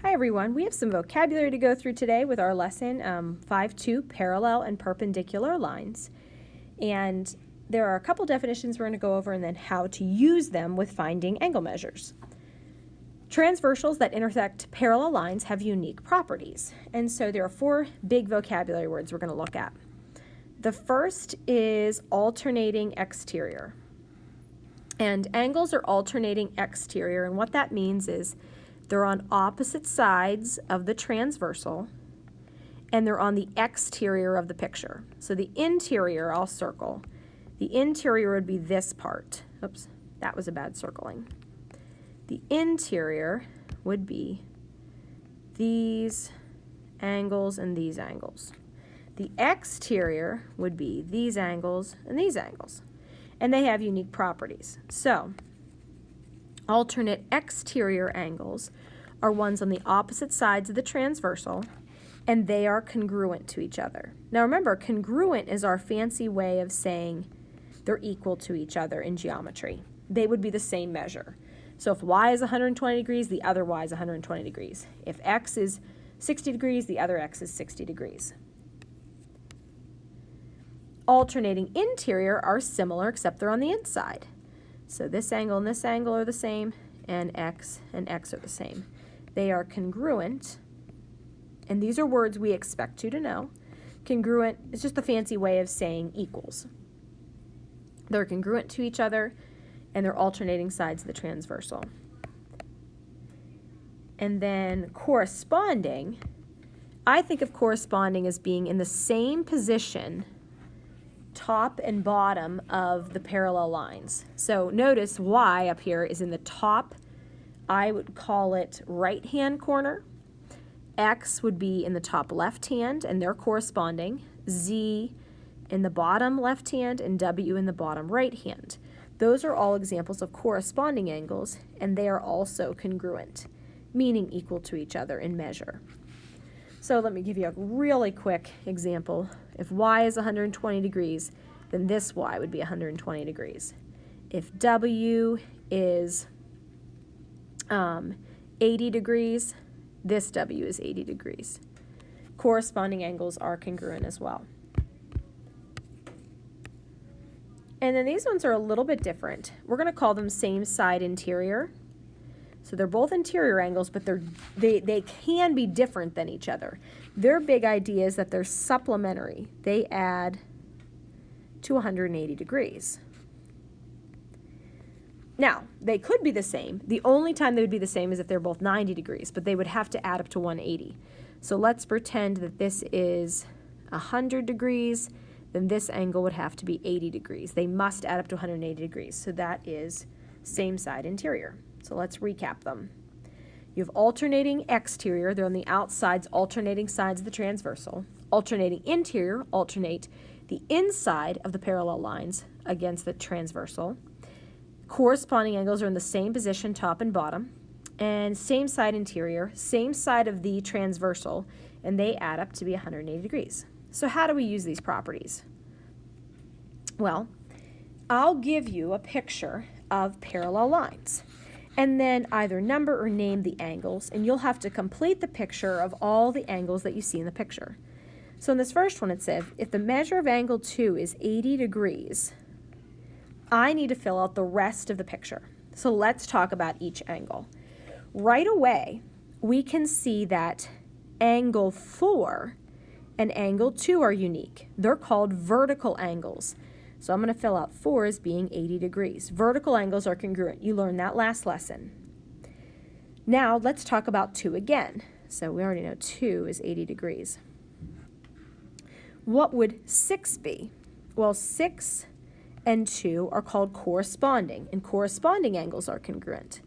Hi everyone, we have some vocabulary to go through today with our lesson 5.2, parallel and perpendicular lines. And there are a couple definitions we're going to go over and then how to use them with finding angle measures. Transversals that intersect parallel lines have unique properties. And so there are four big vocabulary words we're going to look at. The first is alternating exterior. And angles are alternating exterior, and what that means is they're on opposite sides of the transversal, and they're on the exterior of the picture. So the interior, I'll circle. The interior would be this part. Oops, that was a bad circling. The interior would be these angles and these angles. The exterior would be these angles and these angles. And they have unique properties. So, alternate exterior angles are ones on the opposite sides of the transversal, and they are congruent to each other. Now remember, congruent is our fancy way of saying they're equal to each other in geometry. They would be the same measure. So if y is 120 degrees, the other y is 120 degrees. If x is 60 degrees, the other x is 60 degrees. Alternating interior are similar, except they're on the inside. So this angle and this angle are the same, and x are the same. They are congruent, and these are words we expect you to know. Congruent is just a fancy way of saying equals. They're congruent to each other, and they're alternating sides of the transversal. And then corresponding, I think of corresponding as being in the same position top and bottom of the parallel lines. So notice y up here is in the top, I would call it right-hand corner. X would be in the top left hand, and they're corresponding. Z in the bottom left hand, and W in the bottom right hand. Those are all examples of corresponding angles, and they are also congruent, meaning equal to each other in measure. So let me give you a really quick example. If y is 120 degrees, then this y would be 120 degrees. If w is 80 degrees, this w is 80 degrees. Corresponding angles are congruent as well. And then these ones are a little bit different. We're going to call them same side interior. So they're both interior angles, but they can be different than each other. Their big idea is that they're supplementary. They add to 180 degrees. Now, they could be the same. The only time they would be the same is if they're both 90 degrees, but they would have to add up to 180. So let's pretend that this is 100 degrees, then this angle would have to be 80 degrees. They must add up to 180 degrees. So that is same side interior. So let's recap them. You have alternating exterior, they're on the outsides, alternating sides of the transversal. Alternating interior, alternate the inside of the parallel lines against the transversal. Corresponding angles are in the same position, top and bottom. And same side interior, same side of the transversal, and they add up to be 180 degrees. So how do we use these properties? Well, I'll give you a picture of parallel lines, and then either number or name the angles, and you'll have to complete the picture of all the angles that you see in the picture. So in this first one it said, if the measure of angle 2 is 80 degrees, I need to fill out the rest of the picture. So let's talk about each angle. Right away, we can see that angle 4 and angle 2 are unique. They're called vertical angles. So I'm going to fill out 4 as being 80 degrees. Vertical angles are congruent. You learned that last lesson. Now let's talk about 2 again. So we already know 2 is 80 degrees. What would 6 be? Well, 6 and 2 are called corresponding, and corresponding angles are congruent.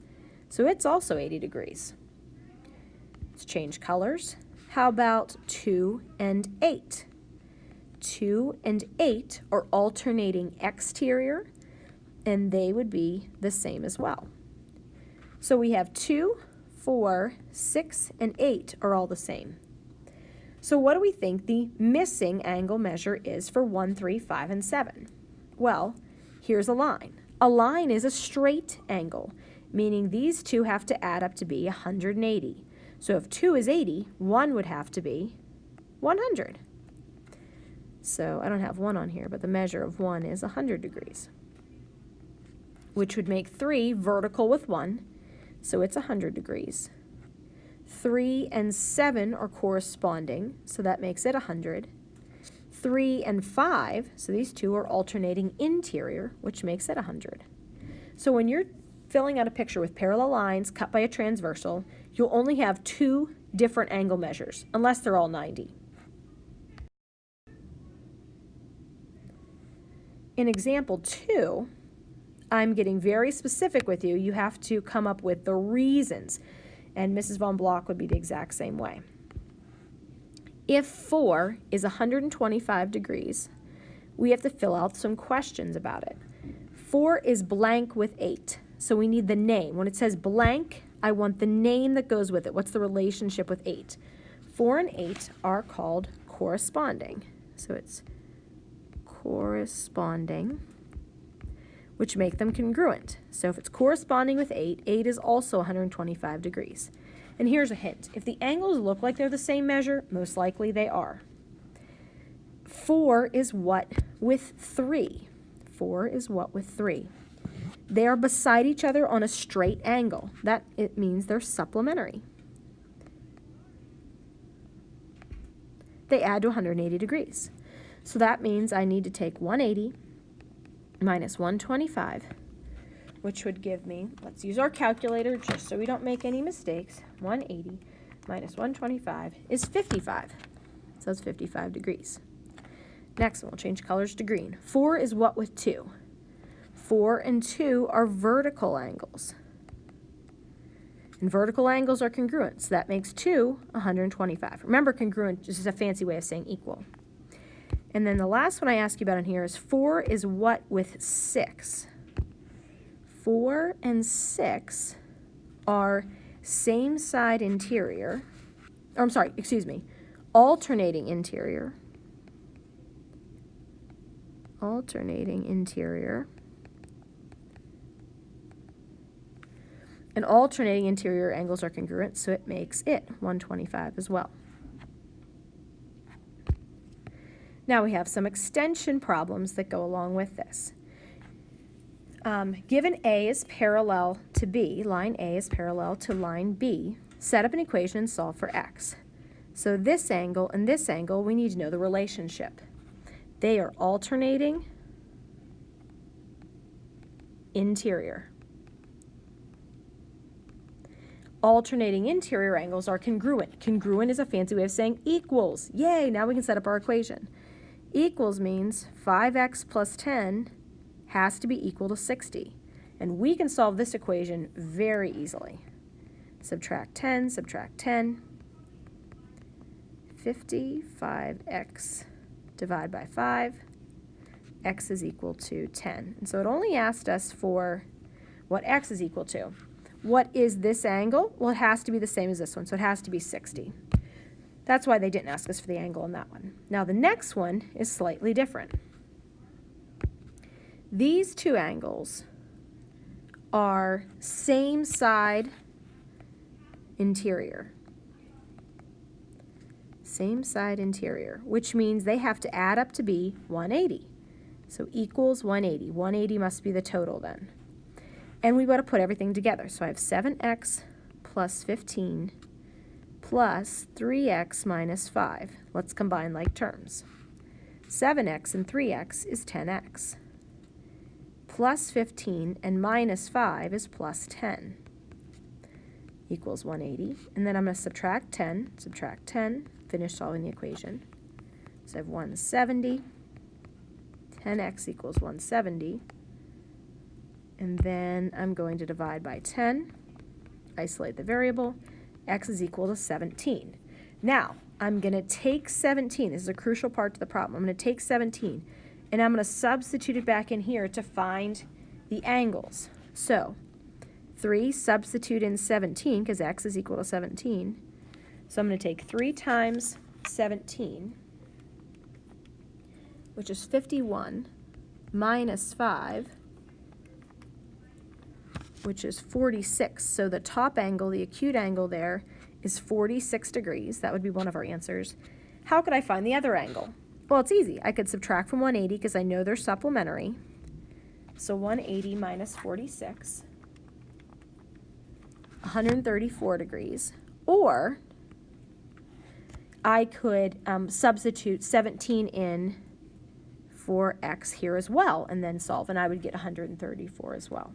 So it's also 80 degrees. Let's change colors. How about 2 and 8? 2 and 8 are alternating exterior, and they would be the same as well. So we have 2, 4, 6, and 8 are all the same. So what do we think the missing angle measure is for 1, 3, 5, and 7? Well, here's a line. A line is a straight angle, meaning these two have to add up to be 180. So if 2 is 80, 1 would have to be 100. So I don't have 1 on here, but the measure of 1 is 100 degrees, which would make 3 vertical with 1, so it's 100 degrees. 3 and 7 are corresponding, so that makes it 100. 3 and 5, so these two are alternating interior, which makes it 100. So when you're filling out a picture with parallel lines cut by a transversal, you'll only have 2 different angle measures, unless they're all 90. In example 2, I'm getting very specific with you. You have to come up with the reasons, and Mrs. von Block would be the exact same way. If 4 is 125 degrees, we have to fill out some questions about it. 4 is blank with 8, so we need the name. When it says blank, I want the name that goes with it. What's the relationship with 8? 4 and 8 are called corresponding, so it's corresponding, which make them congruent. So if it's corresponding with 8, 8 is also 125 degrees. And here's a hint. If the angles look like they're the same measure, most likely they are. 4 is what with 3? 4 is what with 3? They are beside each other on a straight angle. That it means they're supplementary. They add to 180 degrees. So that means I need to take 180 minus 125, which would give me, let's use our calculator just so we don't make any mistakes. 180 minus 125 is 55. So it's 55 degrees. Next one, we'll change colors to green. 4 is what with 2? 4 and 2 are vertical angles. And vertical angles are congruent, so that makes 2 125. Remember, congruent is just a fancy way of saying equal. And then the last one I ask you about in here is 4 is what with 6? 4 and 6 are same side interior, or I'm sorry, excuse me, alternating interior. Alternating interior. And alternating interior angles are congruent, so it makes it 125 as well. Now we have some extension problems that go along with this. Given A is parallel to B, line A is parallel to line B, set up an equation and solve for x. So this angle and this angle, we need to know the relationship. They are alternating interior. Alternating interior angles are congruent. Congruent is a fancy way of saying equals. Yay, now we can set up our equation. Equals means 5x plus 10 has to be equal to 60. And we can solve this equation very easily. Subtract 10, 55x divide by 5, x is equal to 10. And so it only asked us for what x is equal to. What is this angle? Well, it has to be the same as this one, so it has to be 60. That's why they didn't ask us for the angle in that one. Now the next one is slightly different. These two angles are same side interior. Same side interior, which means they have to add up to be 180. So equals 180. 180 must be the total then. And we've got to put everything together. So I have 7x plus 15 plus 3x minus 5. Let's combine like terms. 7x and 3x is 10x. Plus 15 and minus 5 is plus 10. Equals 180. And then I'm going to subtract 10, finish solving the equation. So I have 170. 10x equals 170. And then I'm going to divide by 10, isolate the variable, x is equal to 17. Now, I'm going to take 17, this is a crucial part to the problem, I'm going to take 17, and I'm going to substitute it back in here to find the angles. So, 3, substitute in 17, because x is equal to 17, so I'm going to take 3 times 17, which is 51, minus 5, which is 46. So the top angle, the acute angle there, is 46 degrees. That would be one of our answers. How could I find the other angle? Well, it's easy. I could subtract from 180 because I know they're supplementary. So 180 minus 46, 134 degrees. Or I could substitute 17 in for x here as well and then solve, and I would get 134 as well.